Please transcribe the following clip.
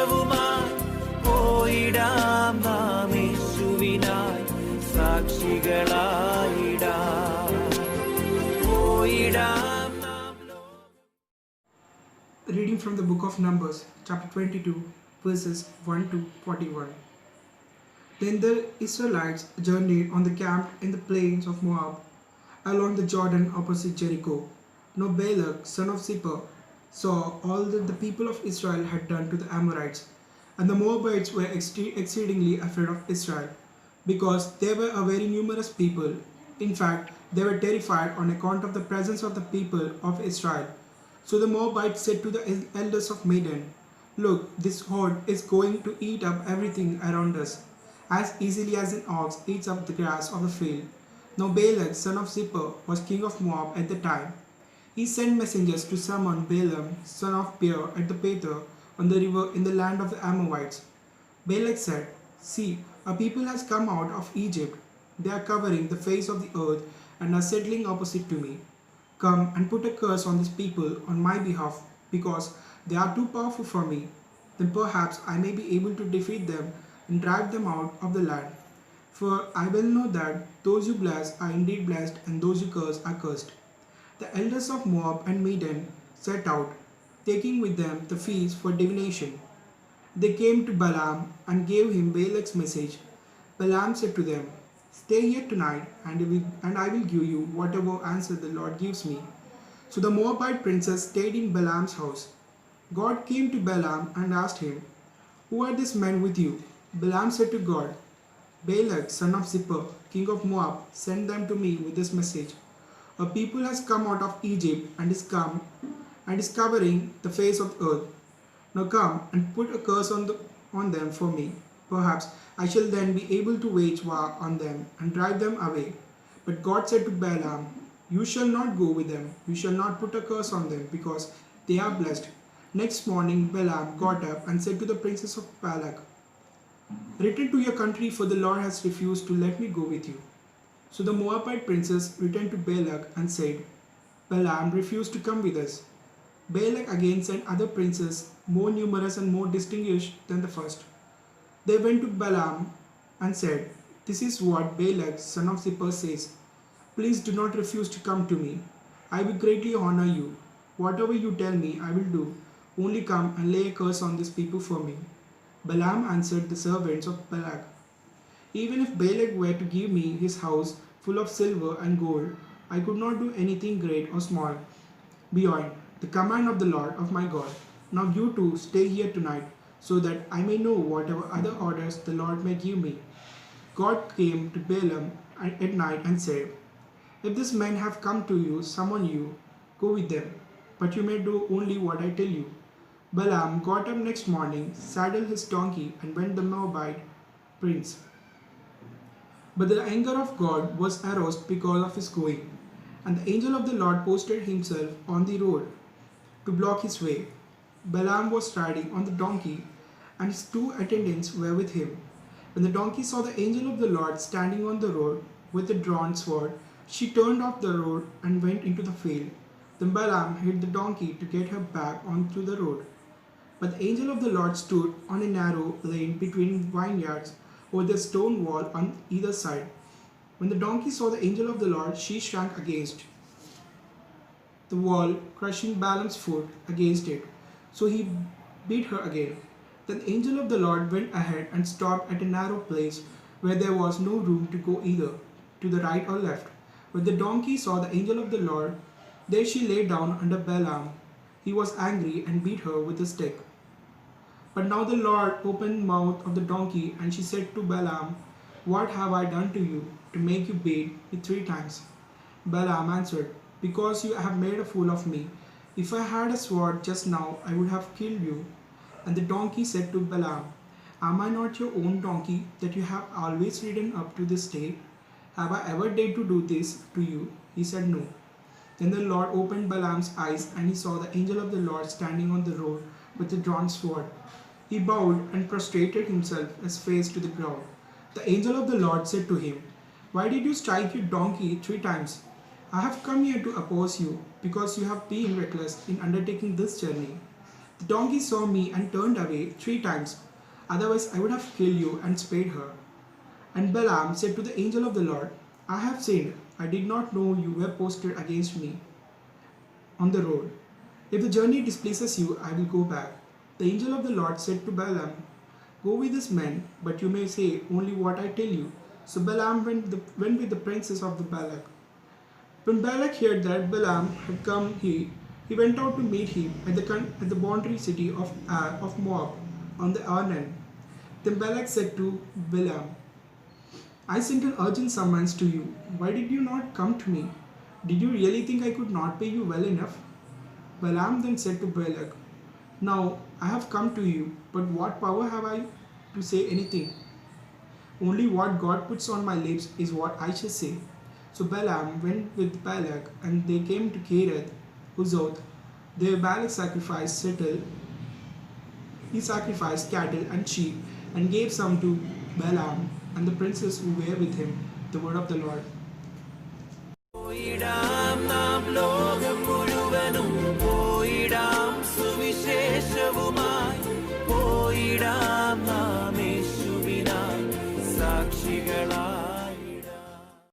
സന്തോഷവുമായി പോയിടാം നാം യേശുവിനായി സാക്ഷികളായിടാം. പോയിടാം നാം. Reading from the book of Numbers, chapter 22, verses 1 to 41. Then the Israelites journeyed on the camp in the plains of Moab, along the Jordan opposite Jericho. Now Balak, son of Zippor, saw all that the people of Israel had done to the Amorites, and the Moabites were exceedingly afraid of Israel, because they were a very numerous people. In fact, they were terrified on account of the presence of the people of Israel. So the Moabites said to the elders of Midian, "Look, this horde is going to eat up everything around us, as easily as an ox eats up the grass of the field." Now Balak, son of Zippor, was king of Moab at the time. He sent messengers to summon Balaam, son of Beor, at the Pethor on the river in the land of the Amorites. Balak said, "See, a people has come out of Egypt. They are covering the face of the earth and are settling opposite to me. Come and put a curse on these people on my behalf, because they are too powerful for me. Then perhaps I may be able to defeat them and drive them out of the land. For I well know that those you bless are indeed blessed, and those you curse are cursed." The elders of Moab and Midian set out, taking with them the feast for divination. They came to Balaam and gave him Balak's message. Balaam said to them, "Stay here tonight, and I will give you whatever answer the Lord gives me." So the Moabite princes stayed in Balaam's house. God came to Balaam and asked him, "Who are these men with you?" Balaam said to God, "Balak, son of Zippor, king of Moab, sent them to me with this message. A people has come out of Egypt and is covering the face of the earth. Now come and put a curse on them for me. Perhaps I shall then be able to wage war on them and drive them away." But God said to Balaam, "You shall not go with them. You shall not put a curse on them, because they are blessed." Next morning Balaam got up and said to the princes of Balak, "Return to your country, for the Lord has refused to let me go with you." So the Moabite princes returned to Balak and said, "Balaam refused to come with us." Balak again sent other princes, more numerous and more distinguished than the first. They went to Balaam and said, "This is what Balak, son of Zippor, says. Please do not refuse to come to me. I will greatly honor you. Whatever you tell me, I will do. Only come and lay a curse on these people for me." Balaam answered the servants of Balak, "Even if Balak were to give me his house full of silver and gold, I could not do anything great or small beyond the command of the Lord of my God. Now you two stay here tonight, so that I may know whatever other orders the Lord may give me." God came to Balaam at night and said, "If these men have come to you, summon you, go with them, but you may do only what I tell you." Balaam got up next morning, saddled his donkey, and went the Moabite prince. But the anger of God was aroused because of his going, and the angel of the Lord posted himself on the road to block his way. Balaam was riding on the donkey, and his two attendants were with him. When the donkey saw the angel of the Lord standing on the road with a drawn sword, she turned off the road and went into the field. Then Balaam hit the donkey to get her back onto the road. But the angel of the Lord stood on a narrow lane between vineyards, over the stone wall on either side. When the donkey saw the angel of the Lord, she shrank against the wall, crushing Balaam's foot against it. So he beat her again. Then the angel of the Lord went ahead and stopped at a narrow place where there was no room to go either to the right or left. When the donkey saw the angel of the Lord, there she lay down under Balaam. He was angry and beat her with a stick. But now the Lord opened the mouth of the donkey, and she said to Balaam, "What have I done to you to make you beat me 3 times?" Balaam answered, "Because you have made a fool of me. If I had a sword just now, I would have killed you." And the donkey said to Balaam, "Am I not your own donkey that you have always ridden up to this day? Have I ever dared to do this to you?" He said, "No." Then the Lord opened Balaam's eyes, and he saw the angel of the Lord standing on the road with a drawn sword. He bowed and prostrated himself, his face to the ground. The angel of the Lord said to him, "Why did you strike your donkey 3 times? I have come here to oppose you, because you have been reckless in undertaking this journey." The donkey saw me and turned away 3 times. Otherwise, I would have killed you and spared her. And Balaam said to the angel of the Lord, I have sinned. I did not know you were posted against me on the road. If the journey displeases you, I will go back. The angel of the Lord said to Balaam, Go with this men, but you may say only what I tell you. So Balaam went with the princes of the Balak. When Balak heard that Balaam had come, he went out to meet him at the boundary city of Moab on the Arnon. Then Balak said to Balaam, I sent an urgent summons to you. Why did you not come to me? Did you really think I could not pay you well enough? Balaam then said to Balak, Now I have come to you, but what power have I to say anything? Only what God puts on my lips is what I shall say. So Balaam went with Balak, and they came to Kereth Huzoth. There Balak sacrificed cattle. He sacrificed cattle and sheep, and gave some to Balaam and the princes who were with him. The word of the Lord. പോയിടാം നാം